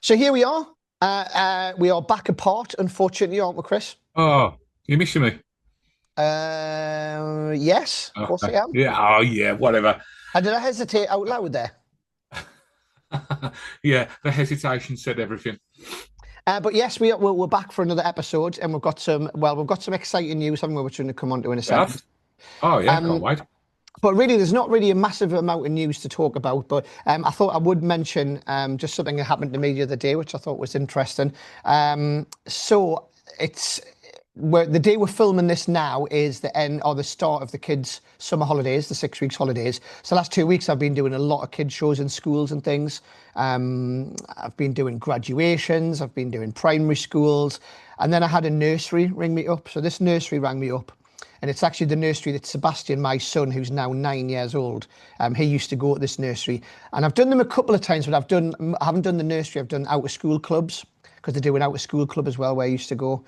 So here we are. We are back apart, unfortunately, aren't we, Chris? Oh, you're missing me. Yes, of course I Okay. am. Yeah. Oh, yeah. Whatever. Did I hesitate out loud there? Yeah. The hesitation said everything. But yes, we're back for another episode, and we've got some exciting news, haven't we, which we're going to come on to in a Yeah. second. Oh, yeah. Can't Um, wait. but really, there's not really a massive amount of news to talk about. But I thought I would mention just something that happened to me the other day, which I thought was interesting. So it's the day we're filming this now is the end or the start of the kids' summer holidays, the 6 weeks holidays. So the last 2 weeks I've been doing a lot of kids shows in schools and things. I've been doing graduations, I've been doing primary schools, and then I had a nursery ring me up. So this nursery rang me up. And it's actually the nursery that Sebastian, my son, who's now 9 years old, he used to go at this nursery. And I've done them a couple of times, but I haven't done the nursery. I've done out of school clubs because they do an out of school club as well where I used to go.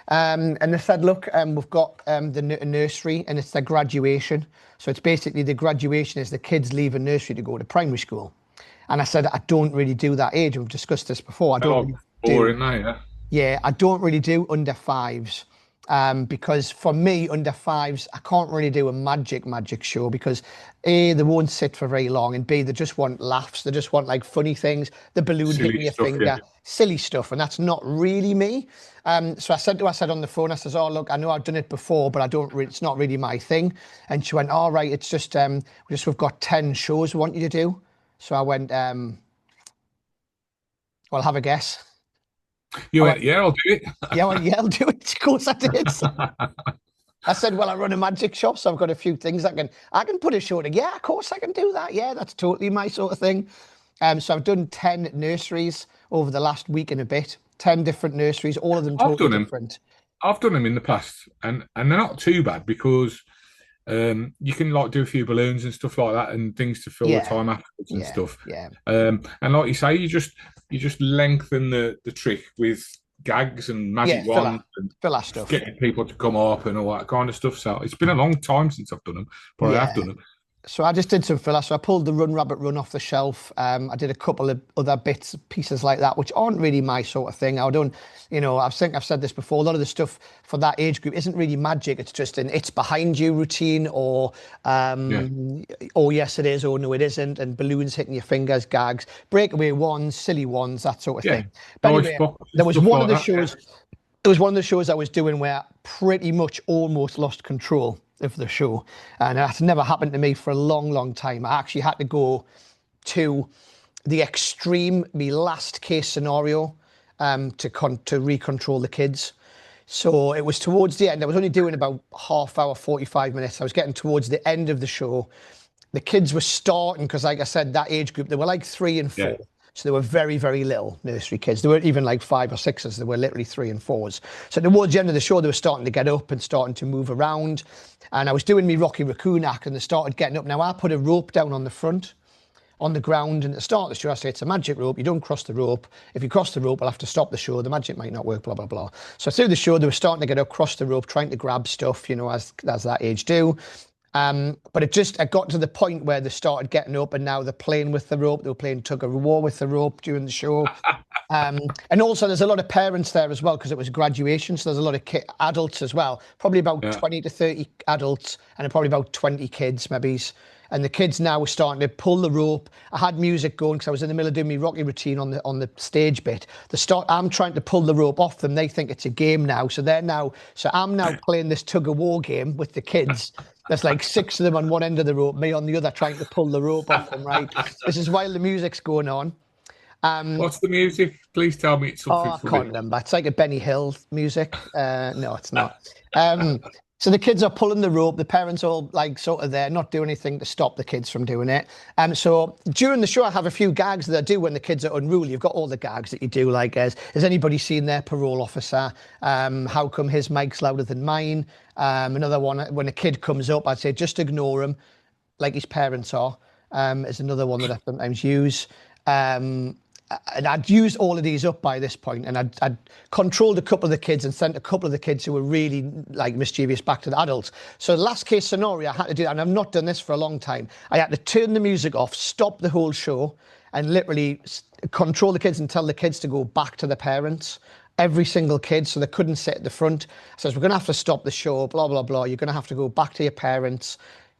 And they said, look, we've got the nursery and it's their graduation. So it's basically the graduation is the kids leave a nursery to go to primary school. And I said, I don't really do that age. We've discussed this before. I don't Oh, really do. boring, now, yeah. Yeah, I don't really do under fives. Because for me, under fives, I can't really do a magic show because A, they won't sit for very long, and B, they just want laughs. They just want like funny things, the balloon hitting Silly your stuff, yeah. finger, silly stuff, and that's not really me. So I said on the phone, I says, "Oh, look, I know I've done it before, but I don't. It's not really my thing." And she went, "All right, it's just we've got 10 shows we want you to do." So I went, "Well, have a guess." You I went, went, yeah, I'll do it. "Yeah, I went, yeah, I'll do it." Of course, I did. I said, well, I run a magic shop, so I've got a few things I can put a show together. Yeah, of course I can do that. Yeah, that's totally my sort of thing. So I've done 10 nurseries over the last week and a bit, 10 different nurseries, all of them I've totally done them. different. I've done them in the past, and they're not too bad because you can like do a few balloons and stuff like that, and things to fill the Yeah, time afterwards and yeah, stuff. yeah, And like you say, you just lengthen the trick with gags and yeah, magic wands and filler stuff. getting people to come up and all that kind of stuff. So it's been a long time since I've done them, but I have Yeah. done them. So I just did some filler. So I pulled the Run Rabbit Run off the shelf. I did a couple of other bits, pieces like that, which aren't really my sort of thing. I don't, I think I've said this before. A lot of the stuff for that age group isn't really magic. It's just an it's behind you routine, Yeah. oh yes it is, oh no it isn't, and balloons hitting your fingers, gags, breakaway ones, silly ones, that sort of Yeah. thing. But Dice anyway, boxes, there was stuff one of like the that. Yeah. shows. It was one of the shows I was doing where I pretty much almost lost control of the show. And that's never happened to me for a long, long time. I actually had to go to the extreme, the last case scenario, to recontrol the kids. So it was towards the end. I was only doing about half hour, 45 minutes. I was getting towards the end of the show. The kids were starting because, like I said, that age group, they were like 3 and 4. Yeah. So they were very, very little nursery kids. They weren't even like 5 or 6s. They were literally 3 and 4s. So towards the end of the show, they were starting to get up and starting to move around. And I was doing me Rocky Raccoon act and they started getting up. Now I put a rope down on the front, on the ground. And at the start of the show, I say it's a magic rope. You don't cross the rope. If you cross the rope, I'll have to stop the show. The magic might not work, blah, blah, blah. So through the show, they were starting to get up, cross the rope, trying to grab stuff, as that age do. But it got to the point where they started getting up and now they're playing with the rope. They were playing tug of war with the rope during the show. And also there's a lot of parents there as well because it was graduation. So there's a lot of adults as well, probably about Yeah. 20 to 30 adults and probably about 20 kids maybe. And the kids now were starting to pull the rope. I had music going because I was in the middle of doing my Rocky routine on the stage bit. I'm trying to pull the rope off them. They think it's a game now. So I'm now playing this tug of war game with the kids. There's like 6 of them on one end of the rope, me on the other trying to pull the rope off them, right? This is while the music's going on. What's the music? Please tell me it's Oh, something I can't funny. remember. It's like a Benny Hill music. No, it's not. So the kids are pulling the rope. The parents all like sort of there, not doing anything to stop the kids from doing it. So during the show, I have a few gags that I do when the kids are unruly. You've got all the gags that you do, like has anybody seen their parole officer? How come his mic's louder than mine? Another one, when a kid comes up, I'd say just ignore him, like his parents are. Is another one that I sometimes use. And I'd used all of these up by this point, and I'd controlled a couple of the kids and sent a couple of the kids who were really like mischievous back to the adults. So last case scenario, I had to do that, and I've not done this for a long time. I had to turn the music off, stop the whole show, and literally control the kids and tell the kids to go back to the parents. Every single kid, so they couldn't sit at the front. Says, we're going to have to stop the show, blah, blah, blah. You're going to have to go back to your parents.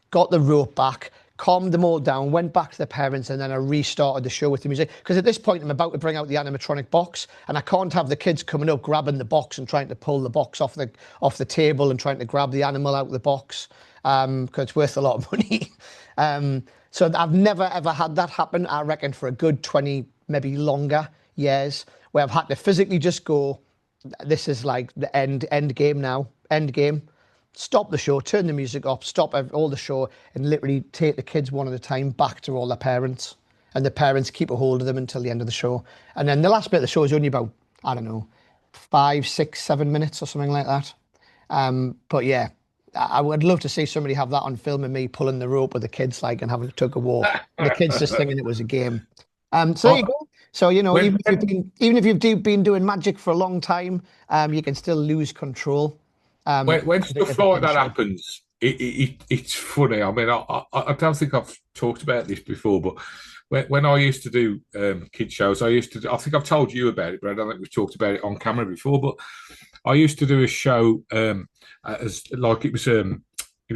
Got the rope back, calmed them all down, went back to the parents, and then I restarted the show with the music. Because at this point, I'm about to bring out the animatronic box, and I can't have the kids coming up, grabbing the box and trying to pull the box off the table and trying to grab the animal out of the box, because it's worth a lot of money. So I've never, ever had that happen, I reckon, for a good 20, maybe longer years, where I've had to physically just go, this is like the end game now, end game. Stop the show, turn the music off, stop all the show, and literally take the kids one at a time back to all their parents. And the parents keep a hold of them until the end of the show. And then the last bit of the show is only about, I don't know, 5, 6, 7 minutes or something like that. But yeah, I would love to see somebody have that on film and me pulling the rope with the kids, like, and having to take a walk. And the kids just thinking it was a game. So there you go. So, you know, even if you've been doing magic for a long time, you can still lose control. When stuff like that happens, it's funny. I mean, I don't think I've talked about this before, but when I used to do kid shows, I think I've told you about it, but I don't think we've talked about it on camera before. But I used to do a show as like it was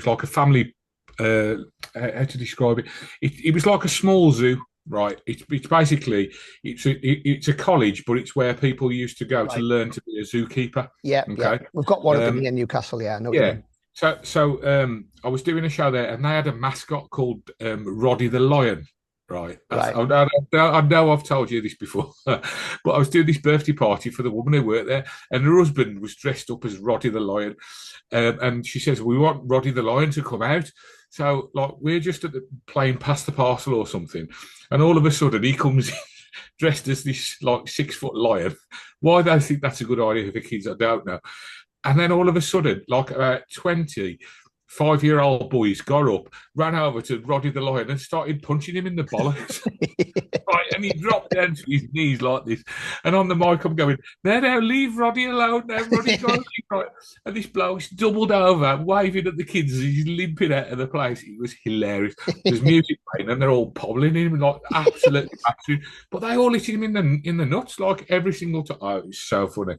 like a family. How to describe it? It was like a small zoo. Right, it's basically it's a college, but it's where people used to go to learn to be a zookeeper. Yeah, okay. Yeah. We've got one up in Newcastle. Yeah, I know. Yeah. So I was doing a show there, and they had a mascot called Roddy the Lion. Right. I know I've told you this before, but I was doing this birthday party for the woman who worked there, and her husband was dressed up as Roddy the Lion, and she says, "We want Roddy the Lion to come out." So, like, we're just playing past the parcel or something, and all of a sudden he comes in dressed as this like 6-foot lion. Why they think that's a good idea for kids, I don't know. And then all of a sudden, like about 20 5-year-old boys got up, ran over to Roddy the Lion and started punching him in the bollocks. Right, and he dropped down to his knees like this. And on the mic, I'm going, now, leave Roddy alone. Now, Roddy, right. And this bloke's doubled over, waving at the kids as he's limping out of the place. It was hilarious. There's music playing, and they're all pobbling him, like absolutely absolute. But they all hit him in the nuts, like every single time. Oh, it was so funny.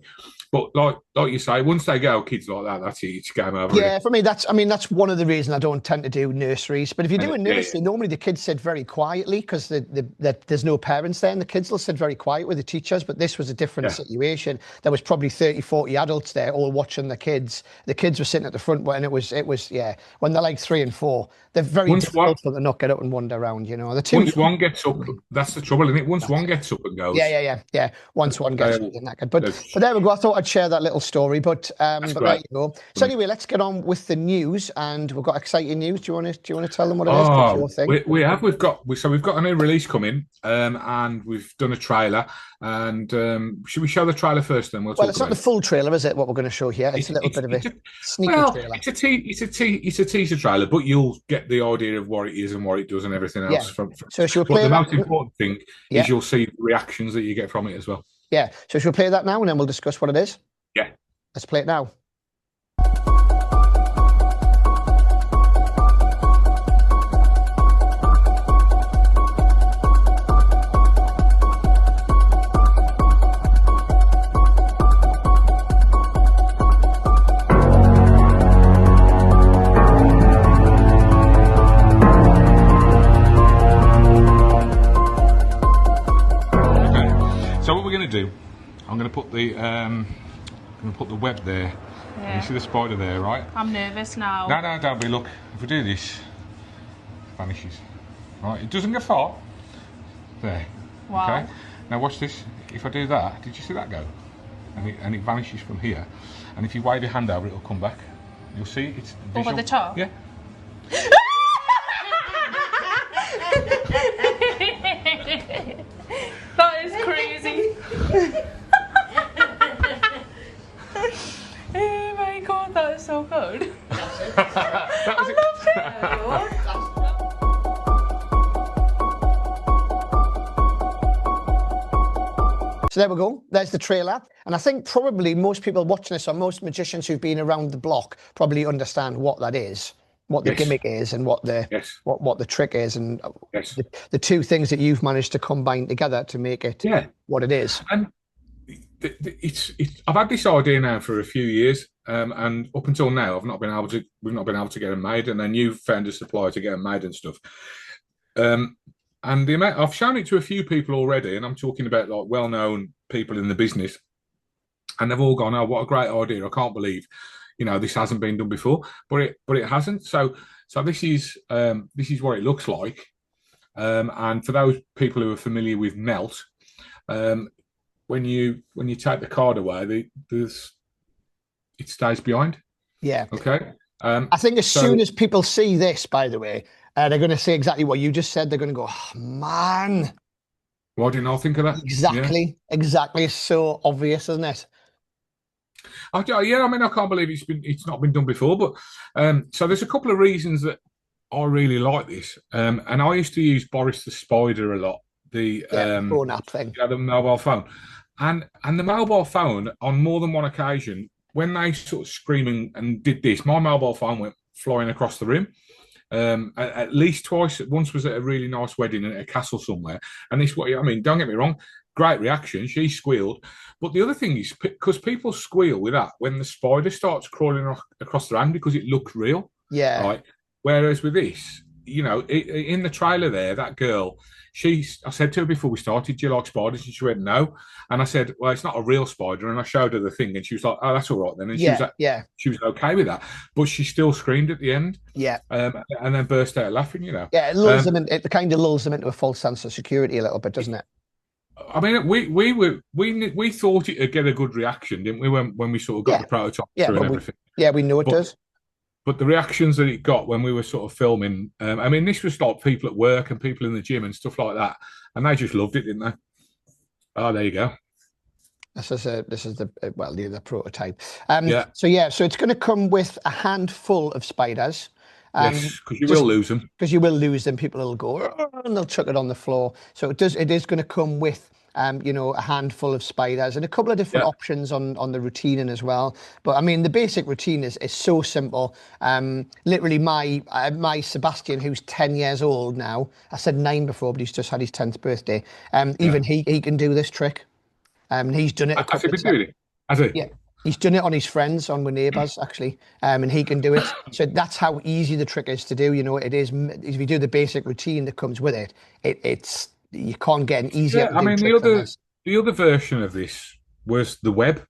But like you say, once they go kids like that, that's it. It's game over. Yeah, for me, that's one of the reasons I don't tend to do nurseries. But if you do a nursery, normally the kids sit very quietly because there's no parents there, and the kids will sit very quiet with the teachers. But this was a different situation. There was probably 30, 40 adults there all watching the kids. The kids were sitting at the front, and it was when they're like 3 and 4, they're very difficult for them to not get up and wander around. You know, once one gets up, that's the trouble, isn't it? Once one gets up and goes. Yeah. Once one gets up, knackered. But there we go. I thought I'd share that little story. But there you go. So anyway, let's get on with the news, and we've got exciting news. Do you want to tell them what it is? We've got a new release coming, and we've done a trailer. And should we show the trailer first? Then well, it's not the full trailer, is it? What we're going to show here? It's a little bit of a sneaky trailer. It's a teaser trailer, but you'll get the idea of what it is and what it does and everything else. So should we play the most important thing is you'll see the reactions that you get from it as well. Yeah. So should we play that now, and then we'll discuss what it is? Yeah. Let's play it now. I'm going to put the web there. Yeah. You see the spider there, right? I'm nervous now. No, don't be. Look, if we do this, it vanishes. Right, it doesn't get far. There. Wow. Okay. Now watch this. If I do that, did you see that go? And it vanishes from here. And if you wave your hand over, it'll come back. You'll see it's visual. Over the top. Yeah. That is crazy. Oh my god, that is so good. That was So there we go. There's the trailer. And I think probably most people watching this, or most magicians who've been around the block, probably understand what that is. what the Yes. gimmick is and what the Yes. what the trick is, and Yes. the two things that you've managed to combine together to make it Yeah. what it is. And it's I've had this idea now for a few years, and up until now, we've not been able to get them made, and then you found a supplier to get them made and stuff. And the amount I've shown it to a few people already, and I'm talking about like well-known people in the business, and they've all gone, "Oh, what a great idea! I can't believe, this hasn't been done before." But it hasn't. So this is what it looks like. And for those people who are familiar with melt, when you take the card away, it stays behind. Yeah. Okay. I think as soon as people see this, by the way, they're going to say exactly what you just said. They're going to go, oh, man. Why didn't I think of that? Exactly. Yeah. Exactly. It's so obvious, isn't it? Yeah, I mean, I can't believe it's not been done before. But so there's a couple of reasons that I really like this. And I used to use Boris the Spider a lot. The phone app thing. The mobile phone. And the mobile phone, on more than one occasion, when they sort of screaming and did this, my mobile phone went flying across the room. At least twice. Once was at a really nice wedding at a castle somewhere. And this, what I mean, don't get me wrong, great reaction. She squealed. But the other thing is, because people squeal with that when the spider starts crawling across their hand because it looks real. Yeah. Right. Whereas with this, in the trailer there, that girl, I said to her before we started, "Do you like spiders?" And she went, "No." And I said, "Well, it's not a real spider." And I showed her the thing, and she was like, "Oh, that's all right then." And she was okay with that, but she still screamed at the end. Yeah. And then burst out laughing. Yeah, it lulls them in, it kind of lulls them into a false sense of security a little bit, doesn't it? I mean, we thought it'd get a good reaction, didn't we? When we sort of got the prototype through and everything. We know it does. But the reactions that it got when we were sort of filming, I mean, this was like people at work and people in the gym and stuff like that, and they just loved it, didn't they? Oh, there you go. This is the prototype. So it's going to come with a handful of spiders. Yes, because you will lose them. Because you will lose them. People will go and they'll chuck it on the floor. So it is going to come with a handful of spiders and a couple of different options on the routing as well. But I mean, the basic routine is so simple. Literally, my Sebastian, who's 10 years old now, I said 9 before, but he's just had his 10th birthday. Even he can do this trick. He's done it a couple of times. Has he? Yeah. He's done it on his friends, on with neighbours, actually, and he can do it. So that's how easy the trick is to do. It is. If you do the basic routine that comes with it, it's you can't get an easier. Yeah, I mean, the other version of this was the web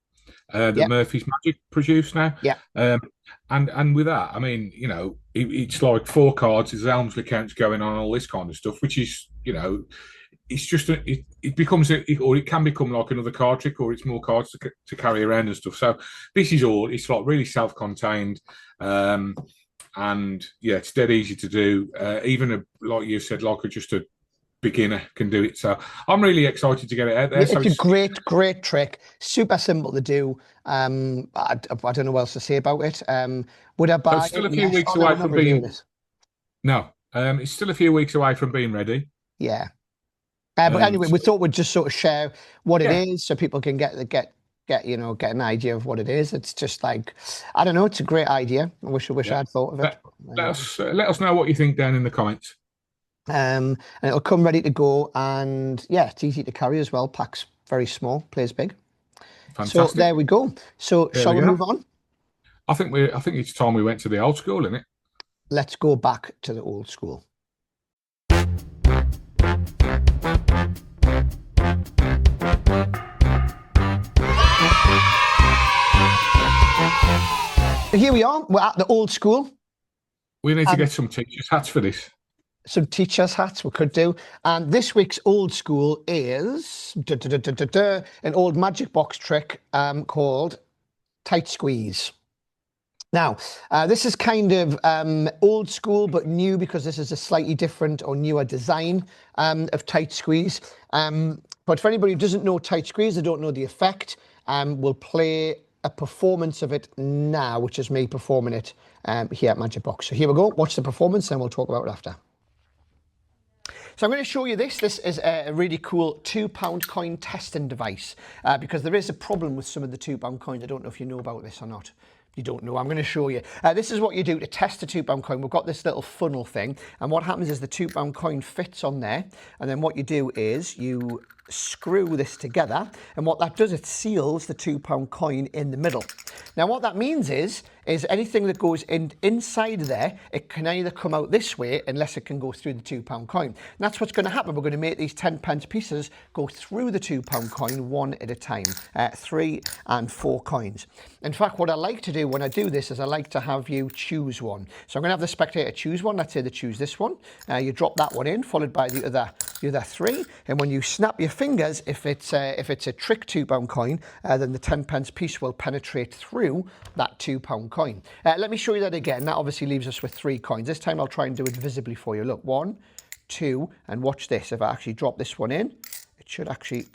that Murphy's Magic produced now. Yeah. And with that, I mean, it's like 4 cards, there's Elmsley counts going on, all this kind of stuff, which is, it's just it becomes or it can become like another card trick, or it's more cards to carry around and stuff. So this is all, it's like really self-contained, and it's dead easy to do. Even like you said, like just a beginner can do it. So I'm really excited to get it out there. It's a great trick, super simple to do. I don't know what else to say about it. Would I buy it? It's still a few weeks away from being. No, it's still a few weeks away from being ready. Yeah. But anyway, we thought we'd just sort of share what it is, so people can get an idea of what it is. It's just like, I don't know, it's a great idea. I wish I'd thought of it. Let us know what you think down in the comments. And it'll come ready to go, and it's easy to carry as well. Packs very small, plays big. Fantastic. So there we go. So shall we move on? I think it's time we went to the old school, isn't it? Let's go back to the old school. Here we are. We're at the old school. We need to get some teachers' hats for this. Some teachers' hats we could do. And this week's old school is an old Magicbox trick called tight squeeze. Now, this is kind of old school but new, because this is a slightly different or newer design of tight squeeze. But for anybody who doesn't know tight squeeze, they don't know the effect, we'll play a performance of it now, which is me performing it here at Magicbox. So here we go. Watch the performance and we'll talk about it after. So I'm going to show you this. This is a really cool £2 coin testing device, because there is a problem with some of the £2 coins. I don't know if you know about this or not. You don't know. I'm going to show you. This is what you do to test a £2 coin. We've got this little funnel thing, and what happens is the £2 coin fits on there, and then what you do is you screw this together, and what that does, it seals the £2 coin in the middle. Now what that means is anything that goes inside there, it can either come out this way unless it can go through the £2 coin. And that's what's going to happen. We're going to make these 10p pieces go through the £2 coin one at a time, 3 and 4 coins. In fact, what I like to do when I do this is I like to have you choose one. So I'm going to have the spectator choose one. Let's say they choose this one. You drop that one in, followed by the other 3, and when you snap your fingers, if it's a trick £2 coin, then the 10p piece will penetrate through that £2 coin. Let me show you that again. That obviously leaves us with 3 coins. This time I'll try and do it visibly for you. Look, 1, 2, and watch this. If I actually drop this one in, it should actually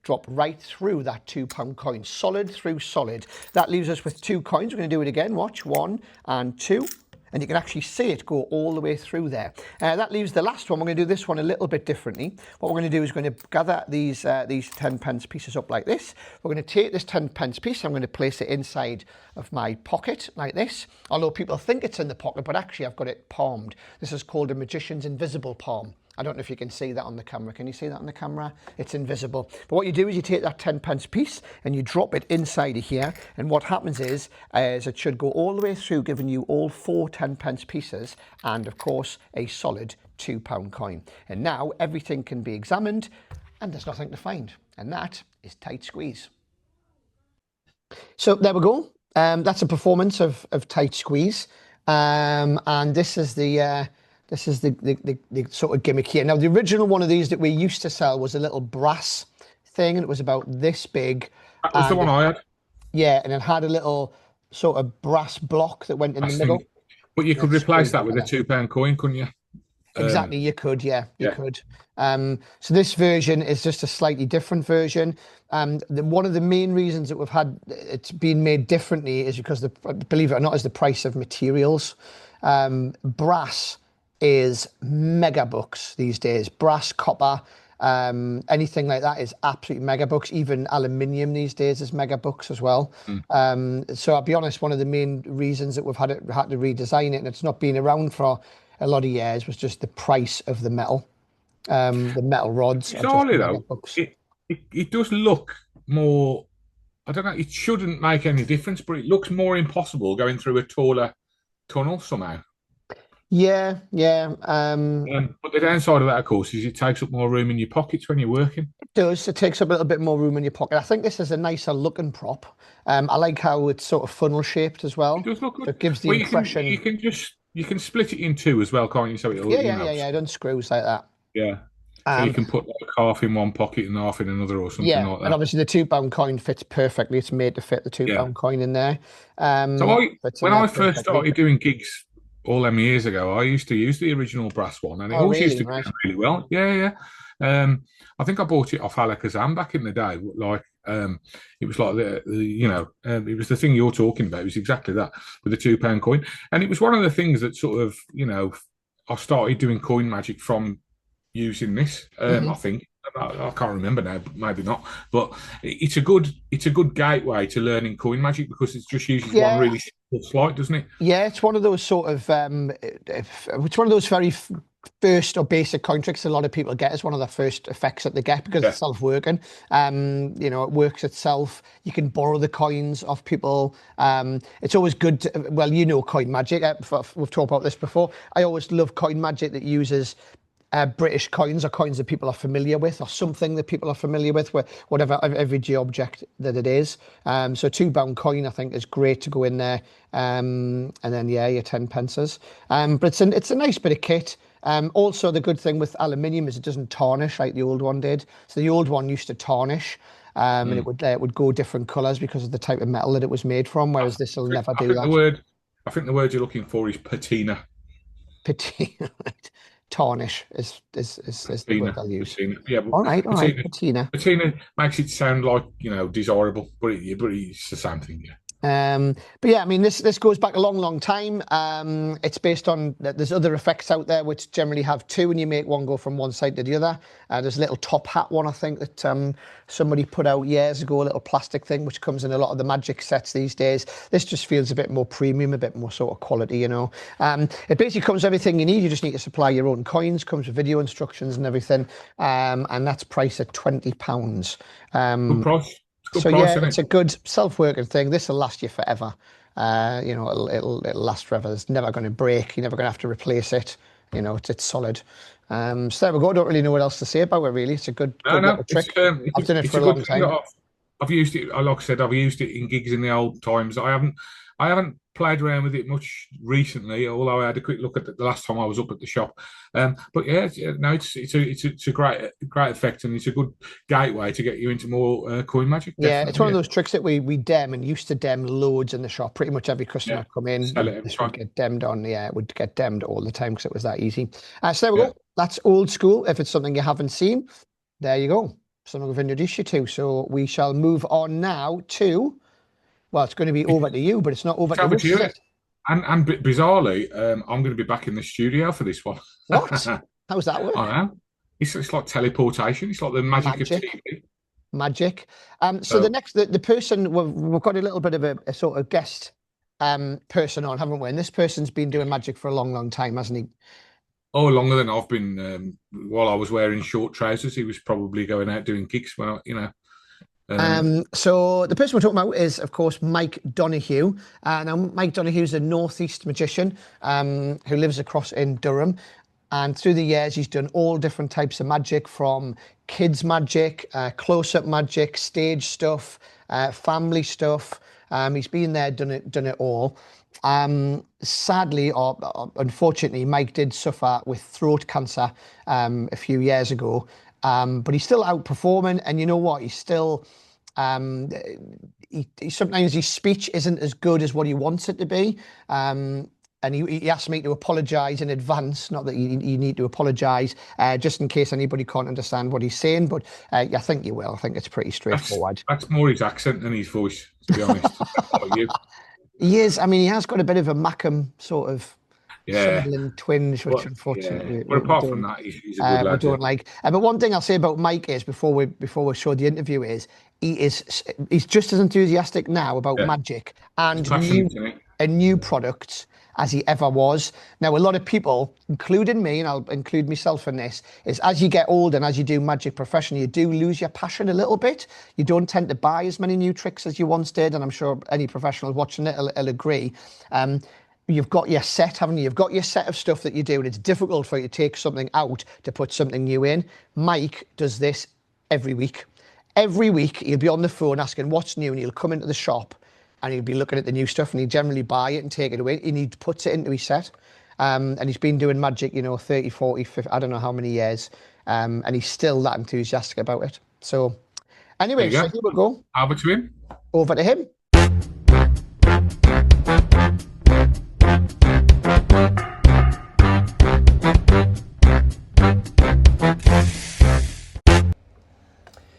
drop right through that £2 coin, solid through solid. That leaves us with 2 coins. We're going to do it again. Watch, 1 and 2. And you can actually see it go all the way through there. That leaves the last one. We're going to do this one a little bit differently. What we're going to do is we're going to gather these 10p pieces up like this. We're going to take this 10p piece. I'm going to place it inside of my pocket like this. Although people think it's in the pocket, but actually I've got it palmed. This is called a magician's invisible palm. I don't know if you can see that on the camera. Can you see that on the camera? It's invisible. But what you do is you take that 10p piece and you drop it inside of here. And what happens is it should go all the way through, giving you all 4 10p pieces and, of course, a solid £2 coin. And now everything can be examined and there's nothing to find. And that is Tight Squeeze. So there we go. That's a performance of Tight Squeeze. And this is the sort of gimmick here. Now, the original one of these that we used to sell was a little brass thing, and it was about this big. That was the one I had. Yeah, and it had a little sort of brass block that went in the middle. But you could replace that with a £2 coin, couldn't you? Exactly, you could, yeah, you could. So this version is just a slightly different version. One of the main reasons that we've had it's been made differently is because, believe it or not, is the price of materials. Brass is megabucks these days. Brass, copper, anything like that is absolutely megabucks. Even aluminium these days is megabucks as well. So I'll be honest, one of the main reasons that we've had to redesign it, and it's not been around for a lot of years, was just the price of the metal. The metal rods. Surely though, it does look more. I don't know. It shouldn't make any difference, but it looks more impossible going through a taller tunnel somehow. Yeah. But the downside of that, of course, is it takes up more room in your pockets when you're working. It does. It takes up a little bit more room in your pocket. I think this is a nicer looking prop. I like how it's sort of funnel shaped as well. It does look good. So it gives the impression. You can split it in 2 as well, can't you? So it'll, yeah. It unscrews like that. Yeah. So you can put like half in one pocket and half in another, or something like that. And obviously the £2 coin fits perfectly. It's made to fit the £2 coin in there. So when I first started doing gigs all them years ago, I used to use the original brass one, and it always used to go really well. Yeah. I think I bought it off Alakazam back in the day. Like, it was like it was the thing you're talking about. It was exactly that, with the £2 coin, and it was one of the things that sort of, I started doing coin magic from using this. I think I can't remember now, but maybe not. But it's a good gateway to learning coin magic, because it just uses one really simple slide, doesn't it? Yeah, it's one of those sort of it's one of those very first or basic coin tricks a lot of people get. As one of the first effects that they get, because it's self-working. It works itself. You can borrow the coins off people. It's always good to, coin magic. We've talked about this before. I always love coin magic that uses British coins, or coins that people are familiar with, or something that people are familiar with, whatever everyday object that it is. So £2 coin, I think, is great to go in there. And then your 10p. But it's a nice bit of kit. Also, the good thing with aluminium is it doesn't tarnish like the old one did. So the old one used to tarnish, and it would go different colours because of the type of metal that it was made from. Whereas this will never do that. I think the word you're looking for is patina. Patina. Tarnish is the word I'll use. Patina. Yeah, all right, patina. Patina makes it sound like, desirable, but it's the same thing. But yeah, I mean, this goes back a long time. It's based on, there's other effects out there which generally have two, and you make one go from one side to the other. There's a little top hat one, I think, that somebody put out years ago, a little plastic thing which comes in a lot of the Magic sets these days. This just feels a bit more premium, a bit more sort of quality, you know. It basically comes with everything you need. You just need to supply your own coins, comes with video instructions and everything, and that's priced at £20. Good price. Good So price, yeah, isn't it's it? a good self-working thing. This will last you forever. You know, it'll last forever. It's never going to break. You're never going to have to replace it. You know, it's solid. So there we go. I don't really know what else to say about it, really. It's a good little trick. I've done it for a long time. I've used it. Like I said, I've used it in gigs in the old times. I haven't played around with it much recently, although I had a quick look at it the last time I was up at the shop. But yeah, no, it's a great effect, and it's a good gateway to get you into more coin magic. Yeah, it's one of those tricks that we dem and used to dem loads in the shop. Pretty much every customer come in, this would get demmed on. Yeah, it would get demmed all the time because it was that easy. So there we go. That's old school. If it's something you haven't seen, there you go. Something we've introduced you to. So we shall move on now to, well, it's going to be over to you, but it's not over to us, is it? And bizarrely, I'm going to be back in the studio for this one. What? How's that work? I know. It's like teleportation. It's like the magic of TV. Magic. So the person, we've got a little bit of a sort of guest person on, haven't we? And this person's been doing magic for a long time, hasn't he? Oh, longer than I've been. While I was wearing short trousers, he was probably going out doing gigs. Well, you know. So the person we're talking about is, of course, Mike Donoghue. Now, Mike Donoghue is a northeast magician who lives across in Durham. And through the years, he's done all different types of magic, from kids magic, close-up magic, stage stuff, family stuff. He's been there, done it all. Sadly, or unfortunately, Mike did suffer with throat cancer a few years ago. But he's still out performing, and you know what? He's still sometimes his speech isn't as good as what he wants it to be. And he asked me to apologise in advance, not that you need to apologise, just in case anybody can't understand what he's saying. But I think you will. I think it's pretty straightforward. That's more his accent than his voice, to be honest. He is. I mean, he has got a bit of a Mackham sort of Sunderland twinge, which unfortunately, but apart from that, he's a good lad. Don't like. But one thing I'll say about Mike is, before we show the interview, is he's just as enthusiastic now about magic and new products as he ever was. Now, a lot of people, including me, and I'll include myself in this, is as you get older and as you do magic professionally, you do lose your passion a little bit. You don't tend to buy as many new tricks as you once did, and I'm sure any professional watching it will agree. You've got your set, haven't you? You've got your set of stuff that you do, and it's difficult for you to take something out to put something new in. Mike does this every week. Every week, he'll be on the phone asking what's new, and he'll come into the shop and he'll be looking at the new stuff, and he'll generally buy it and take it away, and he puts it into his set. And he's been doing magic, 30, 40, 50, I don't know how many years, and he's still that enthusiastic about it. So anyway, so here we go. Over to him. Over to him.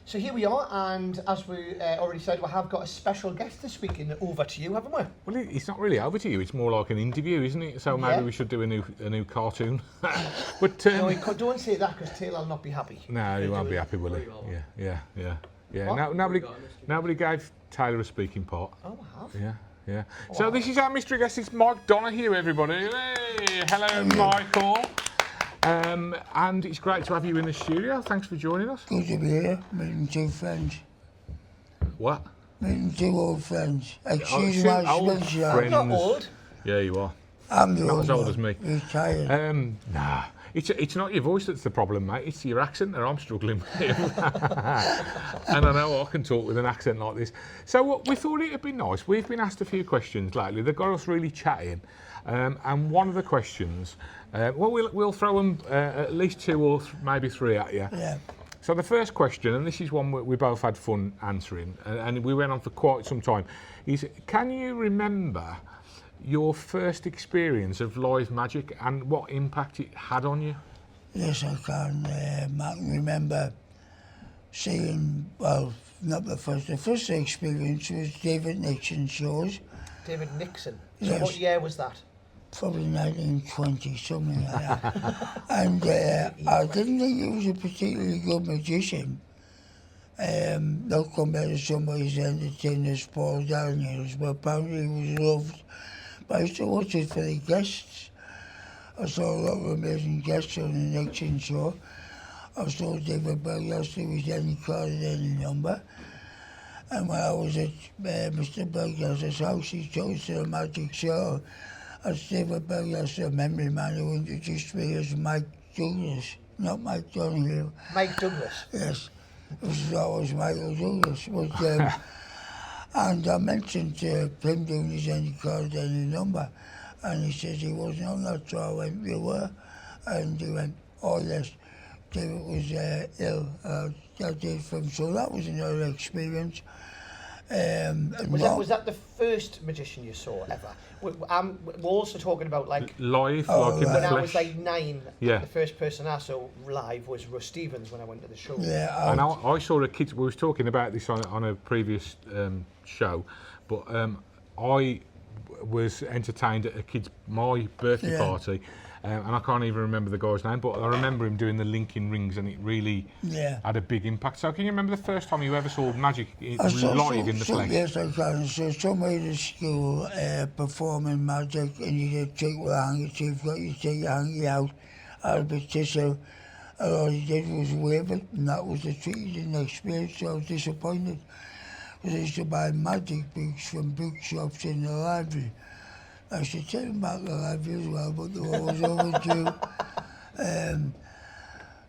So here we are, and as we already said, we have got a special guest this week in Over to You, haven't we? Well, it's not really over to you. It's more like an interview, isn't it? So maybe we should do a new cartoon. But no, don't say that, because Taylor will not be happy. No, he won't be happy, will he? Yeah. No, nobody gave Taylor a speaking part. Oh, I have. Yeah. Wow. So this is our mystery guest. It's Mike Donoghue, everybody. Hey, hello, Michael. And it's great to have you in the studio. Thanks for joining us. Good to be here, meeting two friends. What? Meeting two old friends. Excuse my old friends. I'm not old. Yeah, you are. I'm the not old as old one. as me. Retired. Nah. It's not your voice that's the problem, mate. It's your accent that I'm struggling with. And I know I can talk with an accent like this. So we thought it'd be nice. We've been asked a few questions lately. They've got us really chatting. And one of the questions, we'll throw them at least two or maybe three at you. Yeah. So the first question, and this is one we both had fun answering, and we went on for quite some time, is can you remember your first experience of live magic and what impact it had on you? Yes, I can. I can remember seeing, well, not the first. The first experience was David Nixon's shows. David Nixon. So Yes. what year was that? Probably 1920, something like that. And I didn't think he was a particularly good magician. Not compared to some of his entertainers, Paul Daniels, but apparently he was loved. But I used to watch it for the guests. I saw a lot of amazing guests on the Nixon show. I saw David Berglas, who was any card at any number. And when I was at Mr. Berglas's house, he took us to the magic show. As David Berglas, a memory man who introduced me as Mike Douglas, not Mike Donahue. Mike Douglas. Yes, it was always Michael Douglas. But, and I mentioned to him doing his any card, any number, and he said he wasn't on that, so I went, you were? And he went, oh yes, David was ill. I did from, so that was another experience. Was that the first magician you saw ever? We're also talking about like live, like in the when flesh. I was like 9. Yeah. The first person I saw live was Russ Stevens when I went to the show. Yeah, And I saw a kid. We was talking about this on a previous show, but I was entertained at my birthday party. And I can't even remember the guy's name, but I remember him doing the linking rings, and it really had a big impact. So, can you remember the first time you ever saw magic live in the flesh? Yes, I can. So, somebody at school performing magic, and you did trick with a handkerchief, got you to take your hanky out of a tissue, and all he did was wave it, and that was the trick. He didn't experience, so I was disappointed. Because I used to buy magic books from bookshops in the library. I should take them back to the library as well, but they were always overdue.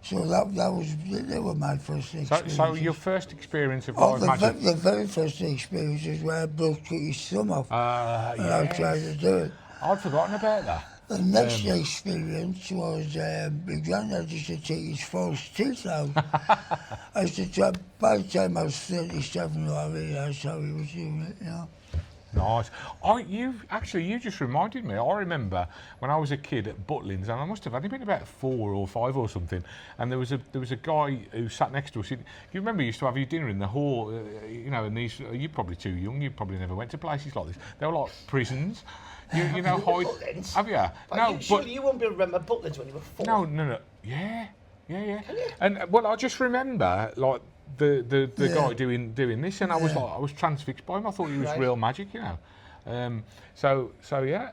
So they were my first experience. So your first experience of live magic? The very first experience is where I broke his thumb off. And I tried to do it. I'd forgotten about that. The next experience was my granddad used to take his false teeth out. I used to try, by the time I was 37, I realised how he was doing it, you know. Nice. You just reminded me. I remember when I was a kid at Butlins, and I must have only been about 4 or 5 or something. And there was a guy who sat next to us. You remember you used to have your dinner in the hall, and these. You're probably too young. You probably never went to places like this. They were like prisons. You know, Butlins? Have you? No, surely you won't be remember Butlins when you were 4. No. Yeah. And well, I just remember like. The guy doing this, and I was transfixed by him. I thought he was real magic, you know. So yeah.